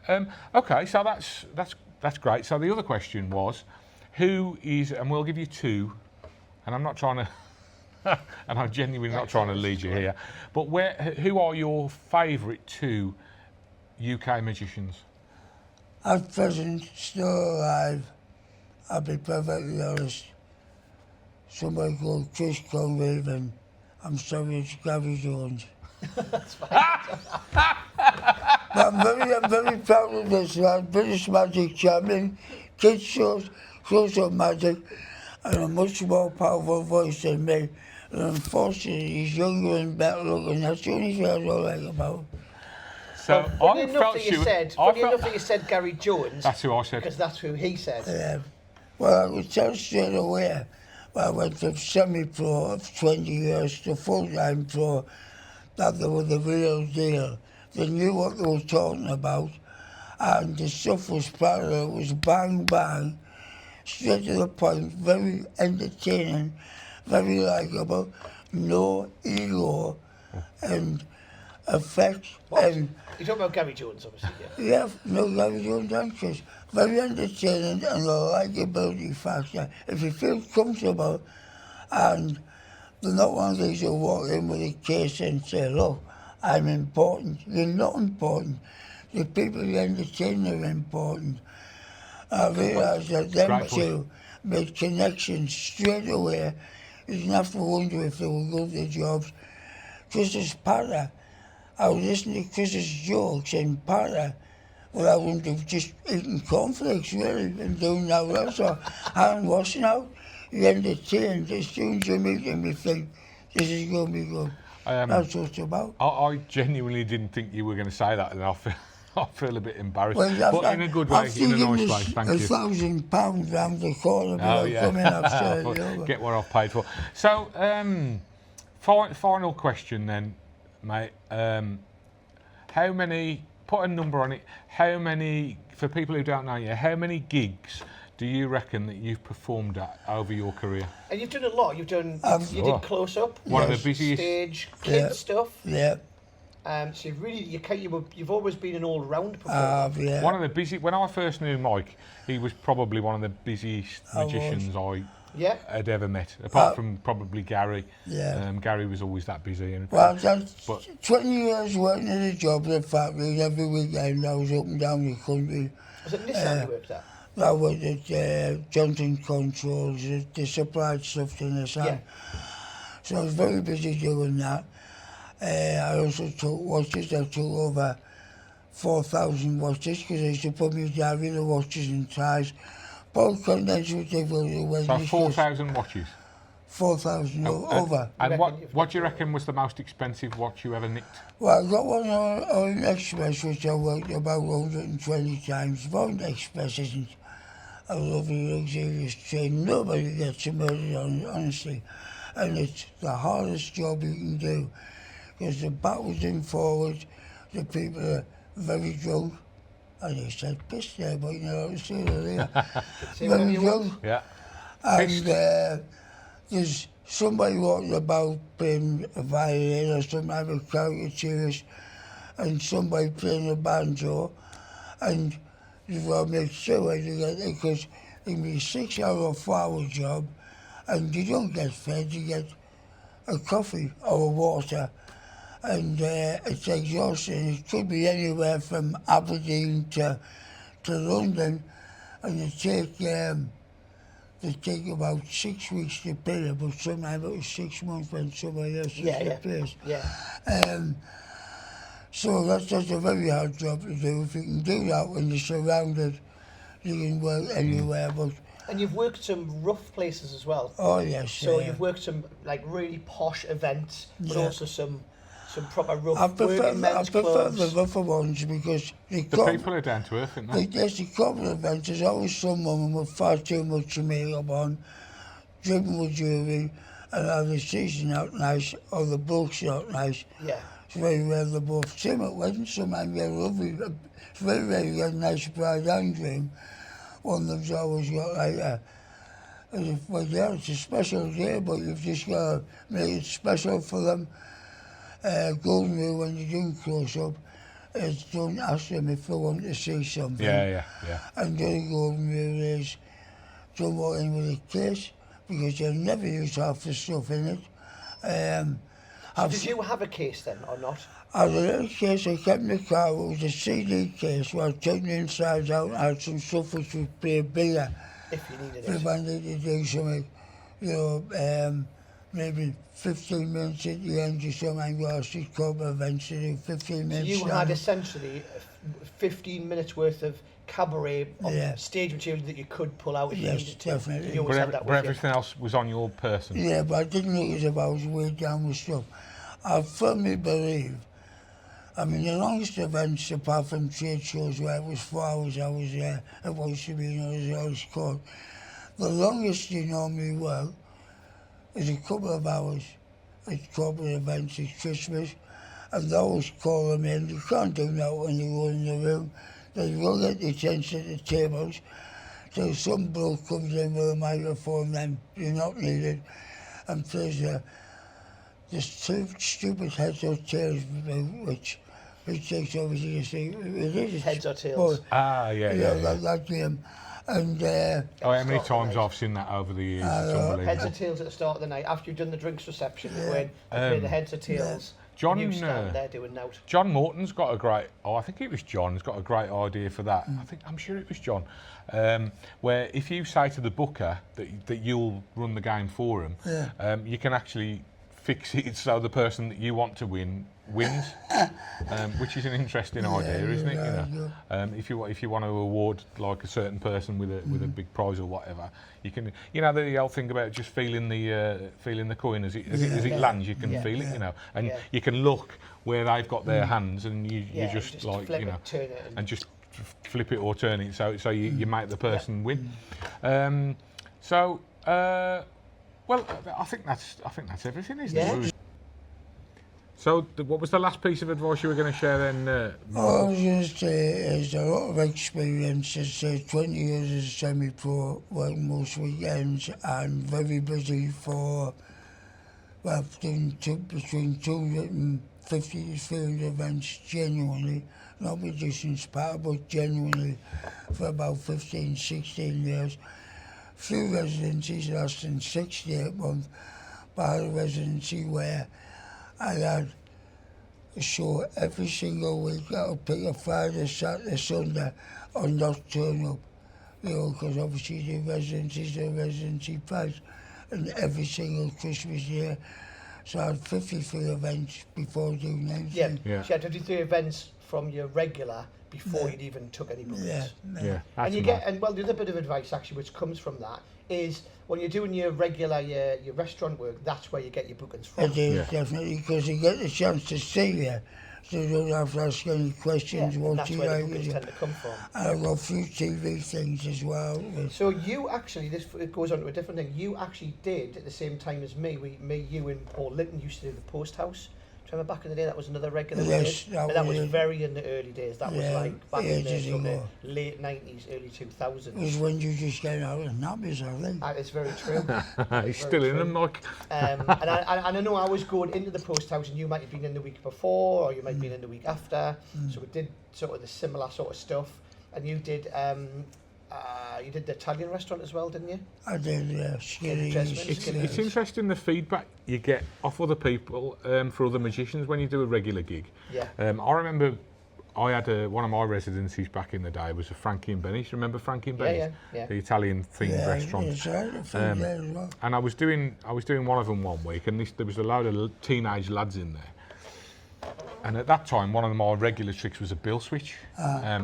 Okay, so that's great. So the other question was, who is, and we'll give you 2, and I'm not trying to, and I'm genuinely not trying to lead you here, but who are your favourite 2 UK magicians? At present, still alive. I'll be perfectly honest. Somebody called Chris Congreve, and I'm sorry, it's Gary Jones. That's fine. But I'm very proud of this man, British Magic Champion, kids shows up magic, and a much more powerful voice than me. And unfortunately, he's younger and better looking. That's the only thing I don't like about him. So funny enough that you said Gary Jones. That's who I said. Because that's who he said. Well, I could tell straight away. I went from semi-pro of 20 years to full-time pro, that they were the real deal. They knew what they were talking about, and the stuff was parallel. It was bang, bang, straight to the point, very entertaining, very likeable, no ego, and effect. What? You're talking about Gary Jones, obviously, yeah? Yeah, no Gary Jones answers. Very entertaining and a likability factor. If you feel comfortable, and they're not one of these who walk in with a case and say, look, I'm important. You're not important. The people you entertain are important. I realised that them two made connections straight away. You didn't have to wonder if they were good at their jobs. Chris's patter, I was listening to Chris's jokes and patter. Well, I wouldn't have just eaten cornflakes, really, and doing that well. So, hand washing out, you entertain. As soon as you meet them, you think, this is going to be good. That's what it's about. I genuinely didn't think you were going to say that, and I feel a bit embarrassed. Well, but in a good way, in a nice way, thank you. £1,000 round the corner before coming upstairs. Get what I've paid for. So, Final question then, mate. How many? Put a number on it. How many? For people who don't know you, how many gigs do you reckon that you've performed at over your career? And you've done a lot. You did close up. One of the busiest stage, kid stuff. Yeah. So you've always been an all-round performer. Yeah. One of the busy. When I first knew Mike, he was probably one of the busiest magicians I had ever met, apart from probably Gary. Yeah. Gary was always that busy. And, Well, that's 20 years working at a job at a factory, and every weekend I was up and down the country. Was it Nissan you worked at? I worked at Johnson Controls, they supplied stuff to Nissan. Yeah. So I was very busy doing that. I also took watches. I took over 4,000 watches because I used to put me down with the watches and ties. Both contents would take over. So 4,000 watches? 4,000 over. And what do you reckon was the most expensive watch you ever nicked? Well, I got one on Express, which I worked about 120 times. One Express isn't a lovely, luxurious train. Nobody gets murdered on it, honestly. And it's the hardest job you can do. Because the backwards and forwards, the people are very drunk. And they said piss there, but you know, it's still there. Very drunk. Yeah. And there's somebody walking about playing a violin or some other caricatures, and somebody playing a banjo, and you've got to make sure you get it, because it can be a 6 hour or 4 hour job, and you don't get fed, you get a coffee or a water. And it's exhausting. It could be anywhere from Aberdeen to London, and they take about 6 weeks to pay it, but sometimes it was 6 months when somebody else is the place. Yeah. So that's a very hard job to do. If you can do that when you're surrounded, you can work anywhere. But and you've worked some rough places as well. Oh yes. So you've worked some like really posh events, but also some proper rough I prefer clubs. the rougher ones because the people are down to earth, aren't they? There's a couple of events. There's always some woman with far too much makeup on, dripping with jewellery, and either the season out nice or the blokes out nice. Yeah. It's very rare they're both. Same at weddings, sometimes they're lovely. It's very rare you get a nice bride and groom. One of them's always got like it's a special day, but you've just got to make it special for them. Golden rule when you're doing close-up is don't ask them if they want to see something. Yeah. And the other golden rule is don't walk in with a case because they'll never use half the stuff in it. So did you have a case then, or not? I had a little case I kept in the car. It was a CD case where I took the insides out and had some stuff which would be bigger. If you needed If I needed to do something, you know, maybe 15 minutes at the end or something, well, I should couple of events to do 15 minutes. So you had essentially 15 minutes worth of cabaret stage material that you could pull out if you needed to. Definitely. You always had that with you. Everything else was on your person. Yeah, but I didn't look as if I was weighed down with stuff. I firmly believe, I mean, the longest events, apart from trade shows where it was 4 hours, I was there, it was to be, you know, as I was called. The longest you normally work is a couple of hours at corporate events at Christmas, and they always call them in. You can't do that when you go in the room. They go get the tents at the tables. So some bloke comes in with a microphone, then you're not needed, and plays this stupid heads or tails, which takes over to the sea. It is Heads or tails. Yeah. That game. And how many times I've seen that over the years? It's unbelievable. Heads or tails at the start of the night. After you've done the drinks reception, you go in and play the heads or tails. John, you stand there doing note. John Morton's got a great. I think it was John. Has got a great idea for that. I'm sure it was John. Where if you say to the booker that you'll run the game for him, you can actually fix it so the person that you want to win wins, which is an interesting idea, isn't it? You know, if you want to award like a certain person with a big prize or whatever, you can. You know the whole thing about just feeling the coin as it lands. You can feel it, you know, and you can look where they've got their hands, and you just like flip you know, it, turn it, and just flip it or turn it so you make the person win. Well, I think that's everything, isn't it? So, what was the last piece of advice you were going to share then? All I was going to say is a lot of experience. It's 20 years as a semi-pro, working most weekends, and very busy for, well, doing between 250 to 300 events genuinely, not reducing part, but genuinely for about 15, 16 years. Few residencies lasting 6 to 8 months, but I had a residency where I had a show every single week. I would pick a Friday, Saturday, Sunday, or not turn up. You know, because obviously the residencies are residency price, and every single Christmas year. So I had 53 events before doing anything. Yeah. So you had 53 events from your regular before you'd even took any bookings. Yeah. And you get, and well, the other bit of advice actually which comes from that is when you're doing your regular, your restaurant work, that's where you get your bookings from. It is, definitely, because you get the chance to see you, so you don't have to ask any questions. And that's where the bookings tend to come from. And I've got a few TV things as well. So you actually, it goes on to a different thing, you actually did at the same time as me, you and Paul Linton used to do the Post House. Do you remember back in the day that was another regular? Yes, that was very in the early days. That was like back in the sort of late 90s, early 2000s. It was when you just get out of nappies, I think. It's very true. He's still in them, like. And I know I was going into the Post House, and you might have been in the week before, or you might have been in the week after. So we did sort of the similar sort of stuff, and you did the Italian restaurant as well, didn't you? I did, yeah. It's interesting the feedback you get off other people for other magicians when you do a regular gig. Yeah. I remember I had one of my residencies back in the day was a Frankie and Benny's. Remember Frankie and Benny's? Yeah. The Italian themed restaurant. Well. And I was doing one of them one week, and there was a load of teenage lads in there. And at that time, one of my regular tricks was a bill switch,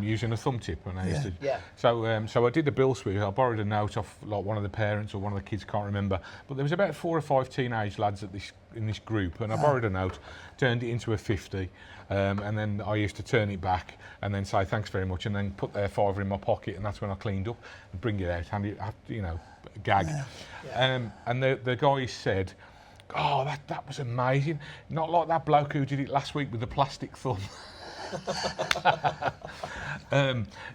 using a thumb tip. And I used to, so I did the bill switch. I borrowed a note off like one of the parents or one of the kids, can't remember. But there was about 4 or 5 teenage lads in this group, and I borrowed a note, turned it into a 50, and then I used to turn it back and then say thanks very much, and then put their $5 in my pocket, and that's when I cleaned up and bring it out, hand it, gag. And the guy said, "Oh, that was amazing. Not like that bloke who did it last week with the plastic thumb."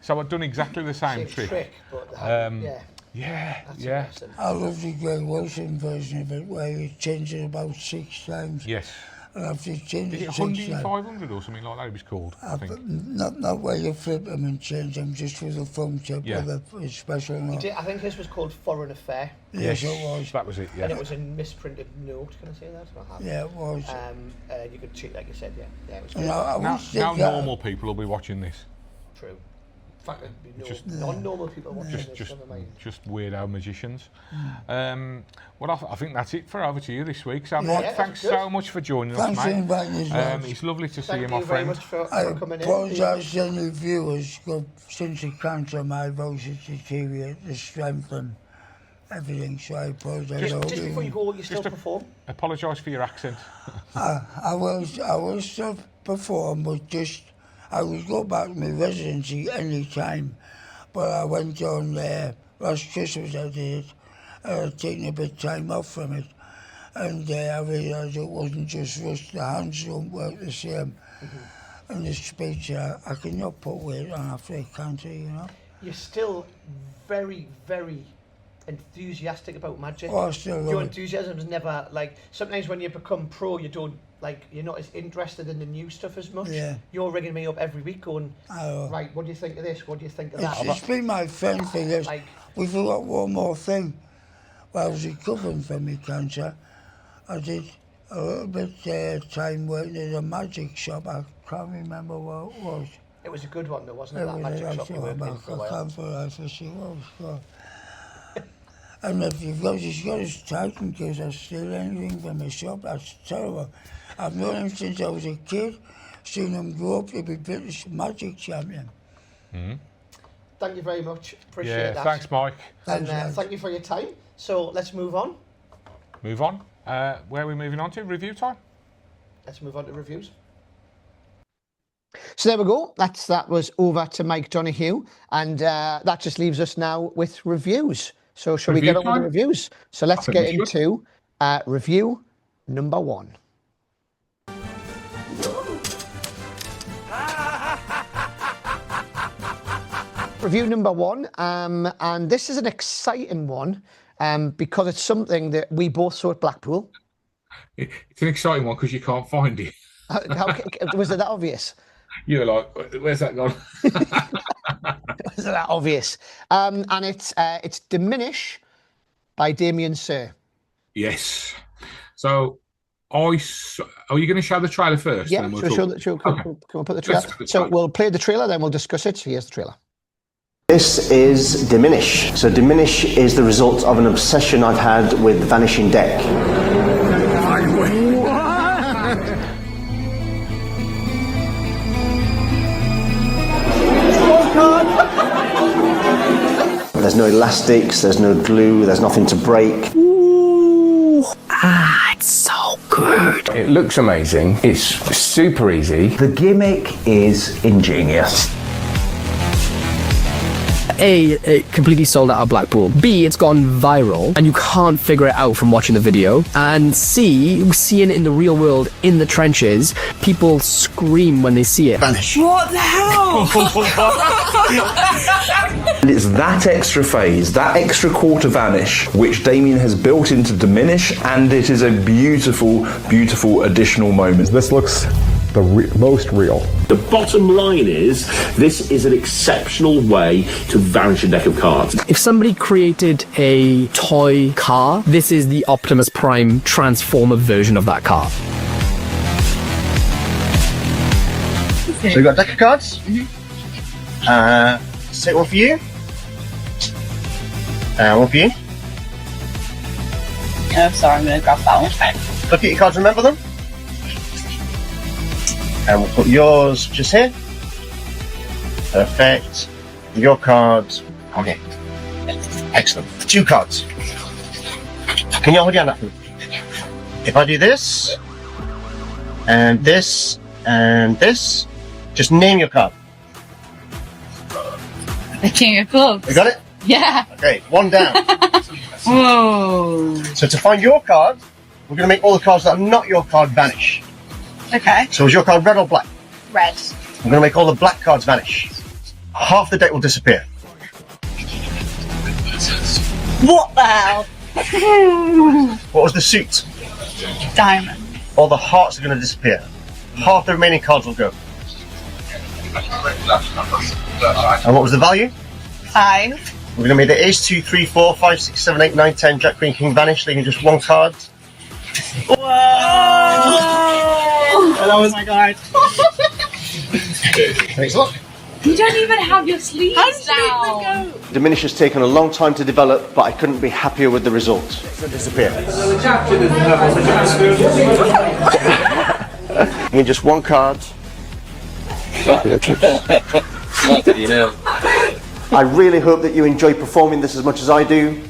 So I'd done exactly the same trick. But Yeah. I love the Greg Wilson version of it, where you change it about 6 times. Yes. And after you change Is it it 100, 500 or something like that it was called, I think. Not where you flip them and change them, just with a thumb tip with a special note. I think this was called Foreign Affair. Yes, it was. That was it, yeah. And it was a misprinted note, can I say that? Yeah, it was. You could cheat, like you said, yeah. It was good. Now normal people will be watching this. True. In fact, there'd be non-normal people watching this, never mind. Just weirdo magicians. Well, I think that's it for Over to You this week. So, Mike, thanks so much for joining us, mate. Thanks for inviting us. It's lovely to see you, Thank my you very friend. much for coming in. I apologise to any viewers, since the cancer, my voice is deteriorated, the strength and everything, so I apologise. Just before you go, you still perform? Apologise for your accent. I will still perform, but just I would go back to my residency any time, but I went on last Christmas. I did taking a bit of time off from it, and I realised it wasn't just rushed. The hands don't work the same, and the speech I cannot put weight on after a cancer, You're still very, very enthusiastic about magic. Oh, I still love Your it. enthusiasm is never sometimes when you become pro, you don't you're not as interested in the new stuff as much. Yeah. You're ringing me up every week going, right, what do you think of this? What do you think of that? It's been my friend for years. We forgot one more thing. While I was recovering from my cancer, I did a little bit time working at a magic shop. I can't remember what it was. It was a good one though, wasn't it? That magic shop you worked in for a while. I can't for what it was. And if you've got his tight in case I steal anything from the shop, that's terrible. I've known him since I was a kid, seen him grow up to be British magic champion. Thank you very much. Appreciate that. Thanks, Mike. And thank you for your time. So let's move on. Move on. Where are we moving on to? Review time? Let's move on to reviews. So there we go. That was over to Mike Donoghue, and that just leaves us now with reviews. So shall we get on with the reviews? So let's get into review number 1. Review number 1, and this is an exciting one because it's something that we both saw at Blackpool. It's an exciting one because you can't find it. Was it that obvious? You're like, where's that gone? Was it that obvious? And it's Diminish by Damien Sir. Yes. So are you going to show the trailer first? Yeah, sure. Can we put the trailer? So we'll play the trailer, then we'll discuss it. So here's the trailer. This is Diminish. So Diminish is the result of an obsession I've had with Vanishing Deck. There's no elastics, there's no glue, there's nothing to break. Ooh. It's so good. It looks amazing. It's super easy. The gimmick is ingenious. A, it completely sold out of Blackpool. B, it's gone viral and you can't figure it out from watching the video. And C, seeing it in the real world, in the trenches, people scream when they see it. Vanish. What the hell? And it's that extra phase, that extra quarter vanish, which Damien has built into Diminish, and it is a beautiful, beautiful additional moment. This looks the most real. The bottom line is, this is an exceptional way to vanish a deck of cards. If somebody created a toy car, this is the Optimus Prime Transformer version of that car. So you've got a deck of cards. Take one for you. One for you. Oh, sorry, I'm going to grab that one. Look at your cards, remember them? And we'll put yours just here. Perfect. Your cards. Okay. Excellent. 2 cards. Can you hold your hand up? If I do this, and this, and this, just name your card. The King of Clubs. You got it? Yeah. Okay, 1 down. Whoa. So to find your card, we're going to make all the cards that are not your card vanish. Okay. So is your card red or black? Red. I'm going to make all the black cards vanish. Half the deck will disappear. What the hell? What was the suit? Diamond. All the hearts are going to disappear. Half the remaining cards will go. And what was the value? 5. We're going to make the ace, 2, 3, 4, 5, 6, 7, 8, 9, 10, Jack, Queen, King vanish, leaving just 1 card. Whoa! Oh my god. Thanks a lot. You don't even have your sleeves down. Diminish has taken a long time to develop, but I couldn't be happier with the result. It'll disappear. You need just 1 card. I really hope that you enjoy performing this as much as I do.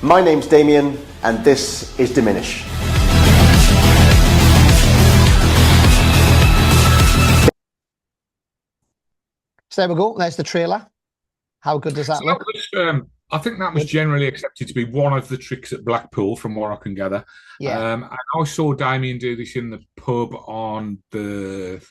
My name's Damien, and this is Diminish. So there we go. There's the trailer. How good does that look? I think that was generally accepted to be one of the tricks at Blackpool, from what I can gather. Yeah. And I saw Damien do this in the pub on the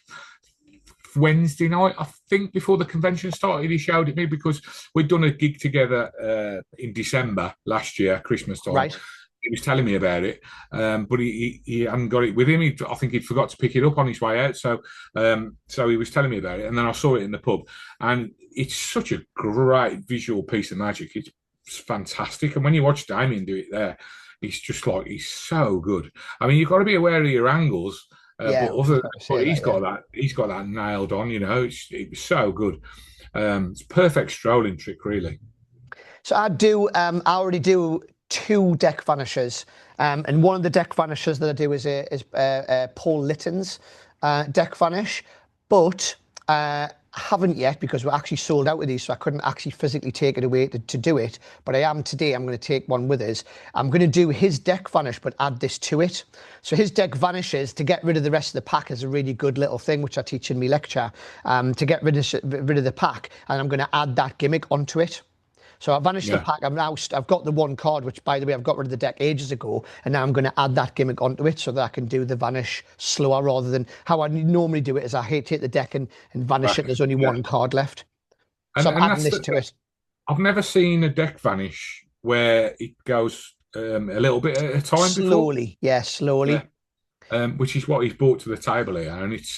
Wednesday night, I think, before the convention started. He showed it me because we'd done a gig together in December last year, Christmas time. Right. He was telling me about it, but he hadn't got it with him. I think he'd forgot to pick it up on his way out. So he was telling me about it, and then I saw it in the pub, and it's such a great visual piece of magic. It's fantastic, and when you watch Damien do it there, he's just like, he's so good. I mean, you've got to be aware of your angles, but he's got that nailed on. You know, it was so good. It's a perfect strolling trick, really. So I already do 2 deck vanishes, and one of the deck vanishes that I do is Paul Litton's deck vanish, but I haven't yet because we're actually sold out of these, so I couldn't actually physically take it away to do it, but I am today. I'm going to take one with us. I'm going to do his deck vanish but add this to it. So his deck vanishes to get rid of the rest of the pack is a really good little thing which I teach in my lecture, to get rid of the pack, and I'm going to add that gimmick onto it. So I vanished the pack. I've got the 1 card, which, by the way, I've got rid of the deck ages ago, and now I'm going to add that gimmick onto it so that I can do the vanish slower rather than how I normally do it. Is I take the deck and vanish it. There's only 1 card left. So I'm adding this that's to it. I've never seen a deck vanish where it goes a little bit at a time Slowly, slowly. Yeah. Which is what he's brought to the table here, and it's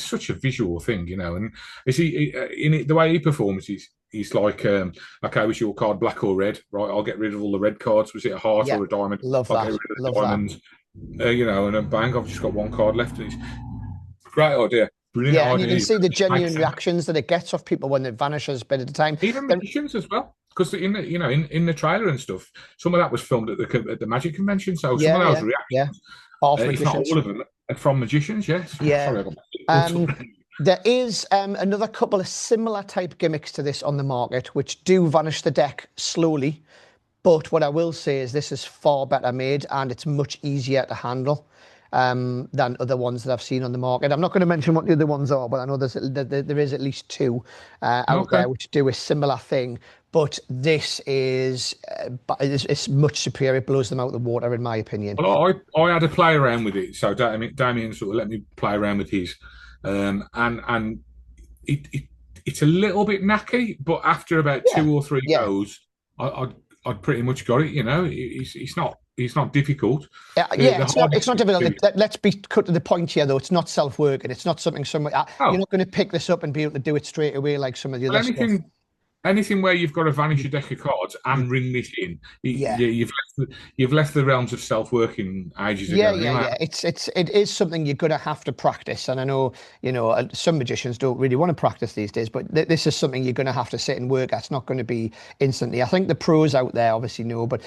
such a visual thing, you know. And is he in it, the way he performs? He's like, okay, was your card black or red? Right, I'll get rid of all the red cards. Was it a heart or a diamond? Love I'll that. Get rid of Love the diamonds. You know, and then bang, I've just got one card left. And it's great idea. Brilliant idea. And you can see the genuine reactions that it gets off people when it vanishes a bit at a time. Even magicians as well. Because in the trailer and stuff, some of that was filmed at the Magic Convention. So some of those reactions, it's not all of them, from magicians. Yes. Yeah. Sorry, there is another couple of similar type gimmicks to this on the market, which do vanish the deck slowly. But what I will say is this is far better made, and it's much easier to handle than other ones that I've seen on the market. I'm not going to mention what the other ones are, but I know there is at least two out there which do a similar thing. But this is it's much superior. It blows them out of the water, in my opinion. Well, I had a play around with it, so Damien sort of let me play around with his, and it's a little bit knacky, but after about 2 or 3 goes, I'd pretty much got it. You know, it's not difficult. It's not difficult. Let's be cut to the point here, though. It's not self-working. It's not something you're not going to pick this up and be able to do it straight away like some of the other stuff. Anything where you've got to vanish a deck of cards and ring this in, you've left the realms of self-working ages ago. It is something you're going to have to practice, and I know some magicians don't really want to practice these days, but this is something you're going to have to sit and work at. It's not going to be instantly. I think the pros out there obviously know, but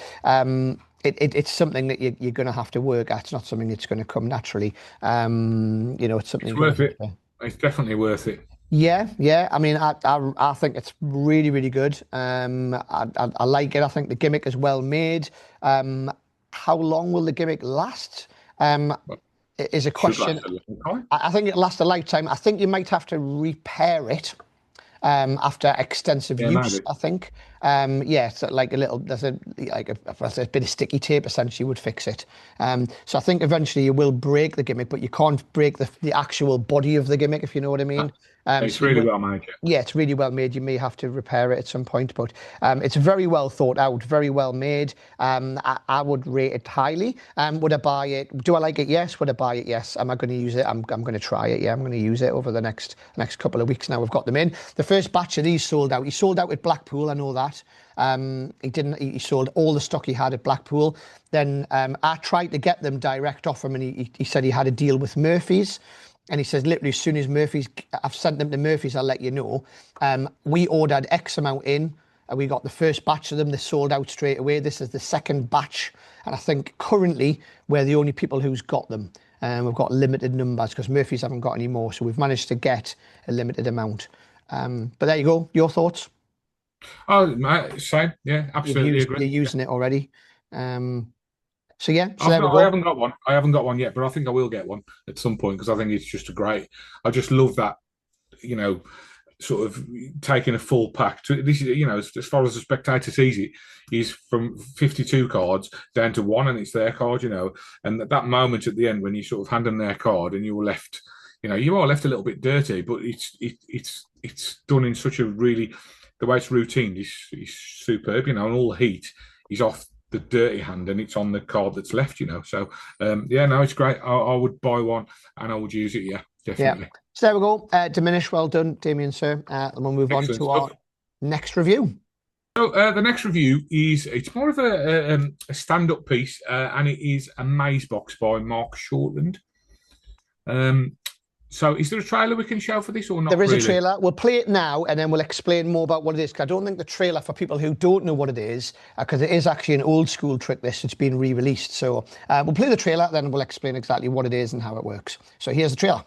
it's something that you're going to have to work at. It's not something that's going to come naturally. It's something it's worth it. It's definitely worth it. Yeah. I mean, I think it's really, really good. I like it. I think the gimmick is well made. How long will the gimmick last? Is a question. I think it lasts a lifetime. I think you might have to repair it after extensive use. Maybe. I think. So like there's a bit of sticky tape essentially would fix it. So I think eventually you will break the gimmick, but you can't break the actual body of the gimmick, if you know what I mean. It's really well made. Yeah, it's really well made. You may have to repair it at some point, but it's very well thought out, very well made. I would rate it highly. Would I buy it? Do I like it? Yes. Would I buy it? Yes. Am I going to use it? I'm going to try it. Yeah, I'm going to use it over the next couple of weeks. Now we've got them in. The first batch of these sold out. He sold out at Blackpool. I know that. He sold all the stock he had at Blackpool. Then I tried to get them direct off him, and he said he had a deal with Murphy's. And he says, literally, as soon as I've sent them to Murphy's, I'll let you know. We ordered X amount in, and we got the first batch of them. They sold out straight away. This is the second batch. And I think currently we're the only people who's got them. We've got limited numbers because Murphy's haven't got any more. So we've managed to get a limited amount. But there you go. Your thoughts? Oh, same. Yeah, absolutely agree. You're using it already. So there we go. I haven't got one. I haven't got one yet, but I think I will get one at some point because I think it's just I just love that, sort of taking a full pack. This is, as far as the spectator sees it, is from 52 cards down to 1, and it's their card, and that moment at the end when you sort of hand them their card and you're left, you are left a little bit dirty, but it's done in such a really, the way it's routine is superb, and all the heat is off the dirty hand and it's on the card that's left, so it's great. I would buy one and I would use it. Definitely. So there we go. Diminish. Well done, Damien, sir. And we'll move on to our next review. So the next review it's more of a stand-up piece, and it is a Magicbox by Mark Shortland. So is there a trailer we can show for this or not? There is a trailer. We'll play it now and then we'll explain more about what it is. Cause I don't think the trailer, for people who don't know what it is, because it is actually an old school trick, it's been re-released. So we'll play the trailer, then we'll explain exactly what it is and how it works. So here's the trailer.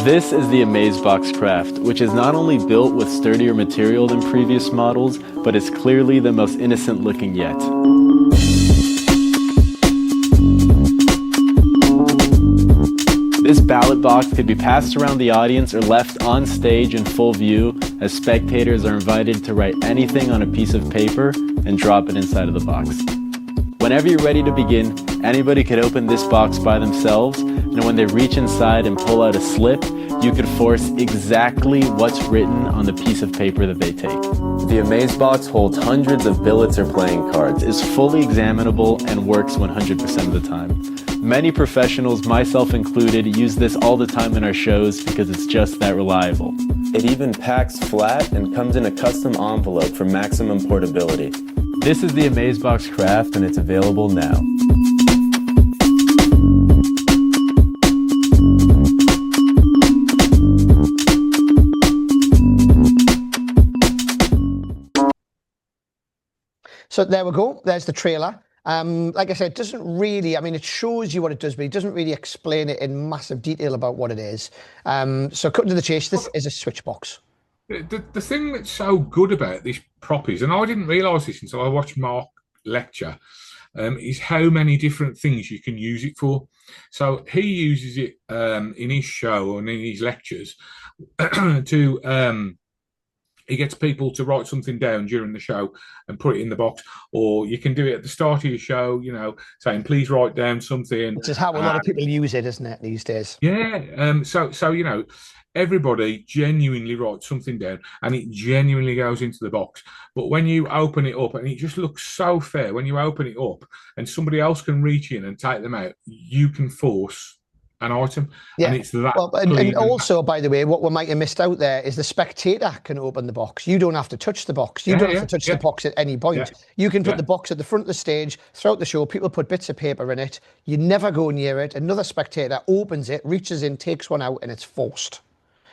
This is the Magicbox Craft, which is not only built with sturdier material than previous models, but is clearly the most innocent looking yet. This ballot box could be passed around the audience or left on stage in full view, as spectators are invited to write anything on a piece of paper and drop it inside of the box. Whenever you're ready to begin, Anybody could open this box by themselves, and when they reach inside and pull out a slip, you could force exactly what's written on the piece of paper that they take. The Amazebox holds hundreds of billets or playing cards, is fully examinable, and works 100% of the time. Many professionals, myself included, use this all the time in our shows because it's just that reliable. It even packs flat and comes in a custom envelope for maximum portability. This is the Amazebox Craft, and it's available now. So there we go. There's the trailer. Like I said, it doesn't really, I mean, it shows you what it does, but it doesn't really explain it in massive detail about what it is. So cutting to the chase, this is a switch box. The thing that's so good about this prop is, and I didn't realise this until I watched Mark lecture, is how many different things you can use it for. So he uses it in his show and in his lectures to... he gets people to write something down during the show and put it in the box, or you can do it at the start of your show, you know, saying, please write down something. Which is how a lot of people use it, isn't it, these days? Yeah. So you know, everybody genuinely writes something down and it genuinely goes into the box. But when you open it up, and it just looks so fair, when you open it up and somebody else can reach in and take them out, you can force an item. Yeah. And it's that. Well, and also, by the way, what we might have missed out there is the spectator can open the box. You don't have to touch the box. You don't have to touch the box at any point. You can put the box at the front of the stage, throughout the show, people put bits of paper in it. You never go near it. Another spectator opens it, reaches in, takes one out, and it's forced.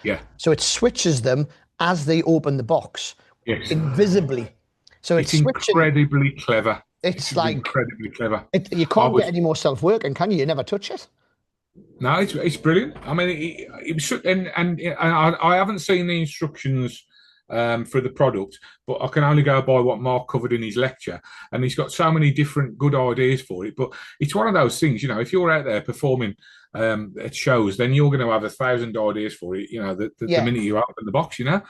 Yeah. So it switches them as they open the box. Yes. Invisibly. So it's incredibly clever. It's like incredibly clever. You can't get any more self-working, can you? You never touch it. No, it's brilliant. I mean, it was, and I haven't seen the instructions for the product, but I can only go by what Mark covered in his lecture, and he's got so many different good ideas for it. But it's one of those things, you know, if you're out there performing at shows, then you're going to have 1,000 ideas for it, you know, the minute you open the box, you know.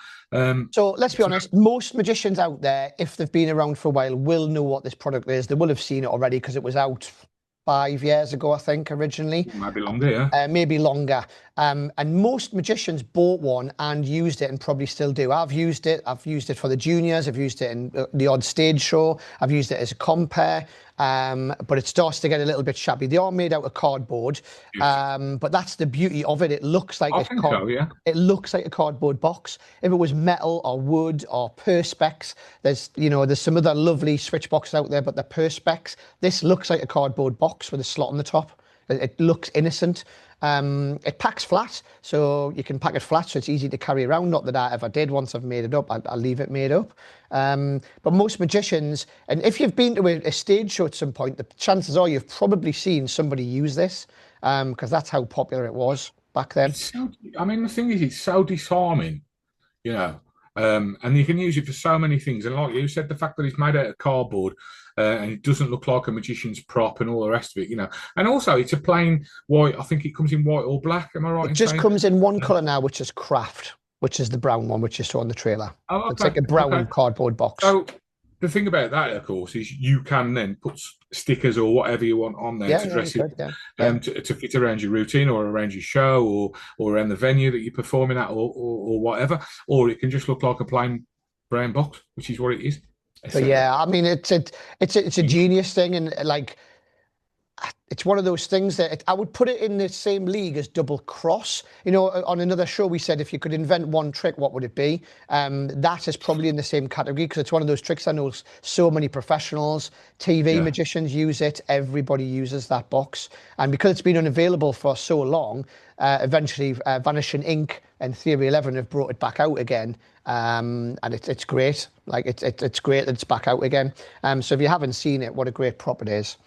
So let's be honest, most magicians out there, if they've been around for a while, will know what this product is. They will have seen it already because it was out 5 years ago, I think, originally. Maybe longer, yeah. Maybe longer. And most magicians bought one and used it and probably still do. I've used it. I've used it for the juniors. I've used it in the odd stage show. I've used it as a compere. But it starts to get a little bit shabby. They are made out of cardboard, but that's the beauty of it. It looks like it looks like a cardboard box. If it was metal or wood or perspex, there's some other lovely switch boxes out there, but the perspex. This looks like a cardboard box with a slot on the top. It looks innocent. It packs flat, so you can pack it flat, so it's easy to carry around. Not that I ever did. Once I've made it up, I'll leave it made up. But most magicians, and if you've been to a stage show at some point, the chances are you've probably seen somebody use this, because that's how popular it was back then. I mean, the thing is, it's so disarming, you know, and you can use it for so many things. And like you said, the fact that it's made out of cardboard, and it doesn't look like a magician's prop and all the rest of it, you know. And also, it's a plain white. I think it comes in white or black. Am I right? It just comes in one colour now, which is craft, which is the brown one, which you saw on the trailer. Oh, okay. It's like a brown cardboard box. So the thing about that, of course, is you can then put stickers or whatever you want on there to dress it, to fit around your routine or around your show or around the venue that you're performing at or whatever. Or it can just look like a plain brown box, which is what it is. But yeah, I mean, it's a genius thing, and like, it's one of those things that I would put it in the same league as Double Cross. You know, on another show we said if you could invent one trick, what would it be? That is probably in the same category because it's one of those tricks I know so many professionals, TV magicians use it. Everybody uses that box, and because it's been unavailable for so long, eventually Vanishing Ink and Theory 11 have brought it back out again. And it's great. Like it's great that it's back out again. So if you haven't seen it, what a great prop it is.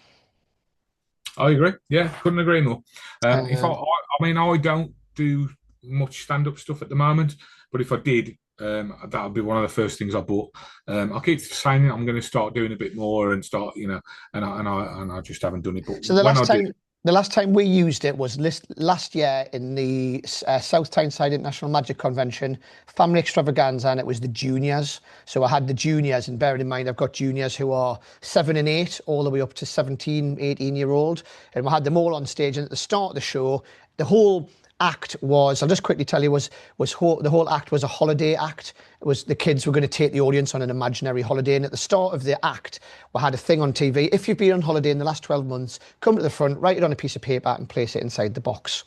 I agree. Yeah, couldn't agree more. If I mean, I don't do much stand-up stuff at the moment, but if I did, that would be one of the first things I bought. I keep saying I'm going to start doing a bit more and start, you know, and I just haven't done it. But so the last time. The last time we used it was last year in the South Tyneside International Magic Convention, Family Extravaganza, and it was the juniors. So I had the juniors, and bearing in mind I've got juniors who are 7 and 8, all the way up to 17, 18-year-old, and we had them all on stage. And at the start of the show, the whole act was, I'll just quickly tell you, the whole act was a holiday act. It was the kids were going to take the audience on an imaginary holiday, and at the start of the act we had a thing on TV: if you've been on holiday in the last 12 months, come to the front, write it on a piece of paper and place it inside the box.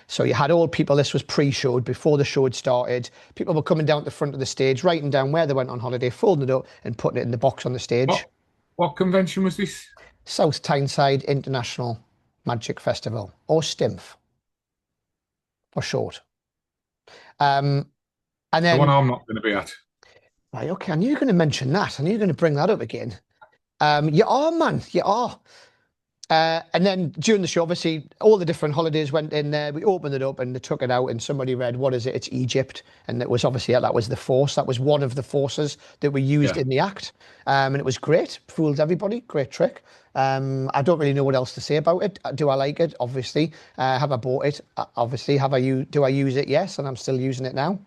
So you had all people, this was pre-showed, before the show had started, people were coming down to the front of the stage, writing down where they went on holiday, folding it up and putting it in the box on the stage. What convention was this? South Tyneside International Magic Festival, or STIMF for short. And then the one I'm not going to be at. Right, okay, I knew you were going to mention that. I knew you were going to bring that up again. You are, man, you are. And then during the show, obviously, all the different holidays went in there. We opened it up and they took it out, and somebody read, what is it? It's Egypt. And it was obviously, that was the force. That was one of the forces that we used in the act. And it was great. Fooled everybody. Great trick. I don't really know what else to say about it. Do I like it? Obviously. Have I bought it? Obviously. Do I use it? Yes. And I'm still using it now.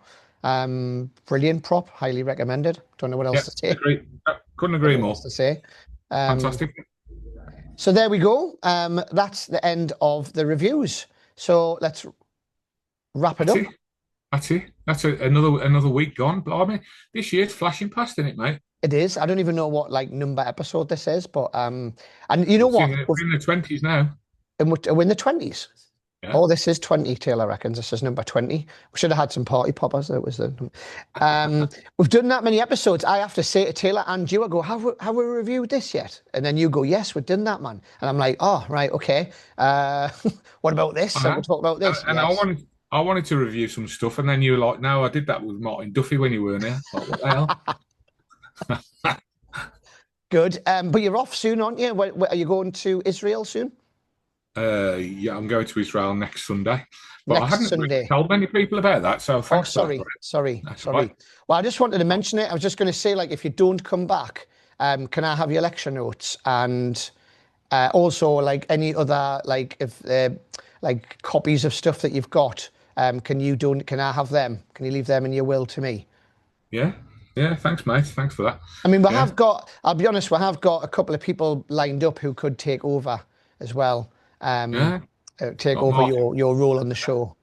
Brilliant prop. Highly recommended. Don't know what else to say. Agree. Couldn't agree more. To say. Fantastic. So there we go. That's the end of the reviews. So let's wrap it up. That's it. That's another week gone. Blimey, this year's flashing past, isn't it, mate? It is. I don't even know what number episode this is, but and you know what? We're in the 20s now. And we're in the 20s. Yeah. Oh, this is 20, Taylor reckons. This is number 20. We should have had some party poppers. It was we've done that many episodes. I have to say to Taylor and you, I go, have we reviewed this yet? And then you go, yes, we've done that, man. And I'm like, oh, right, okay. What about this? So we'll talk about this. And yes. I wanted to review some stuff, and then you were like, no, I did that with Martin Duffy when you weren't here. Like, what the hell? Good. But you're off soon, aren't you? Are you going to Israel soon? Yeah, I'm going to Israel next Sunday. But next I haven't Sunday. told many people about that, so thanks. Sorry. Right. Well, I just wanted to mention it. I was just going to say, if you don't come back, can I have your lecture notes? And also, any other, if copies of stuff that you've got, can I have them? Can you leave them in your will to me? Yeah, thanks, mate. Thanks for that. I mean, I'll be honest, we have got a couple of people lined up who could take over as well. Take over your role on the show.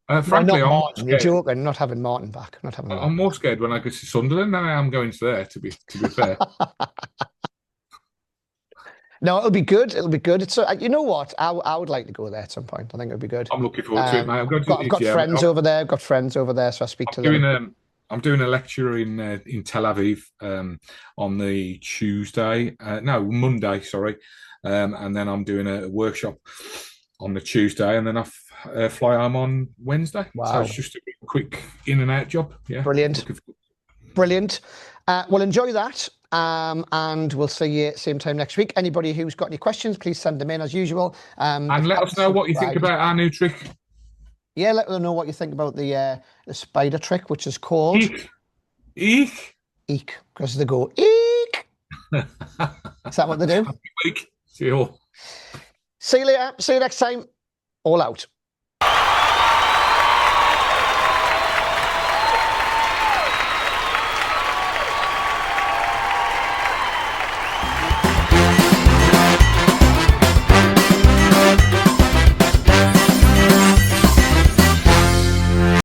Frankly, I'm Martin. You're joking. Not having Martin back. I'm more scared when I go to Sunderland than I am going to there. To be fair. No, it'll be good. It'll be good. It's you know what? I would like to go there at some point. I think it'll be good. I'm looking forward to it, mate. I've got friends over there. I've got friends over there, so I speak to them. I'm doing a lecture in Tel Aviv on the Monday, sorry. And then I'm doing a workshop on the Tuesday, and then I fly home on Wednesday. Wow. So it's just a quick in and out job. Yeah. Brilliant. Well, enjoy that. And we'll see you same time next week. Anybody who's got any questions, please send them in as usual. And let us know what you think about our new trick. Yeah, let us know what you think about the spider trick, which is called Eek. Eek, because they go eek. Is that what they do? Happy week. See you all. See you later. See you next time. All out.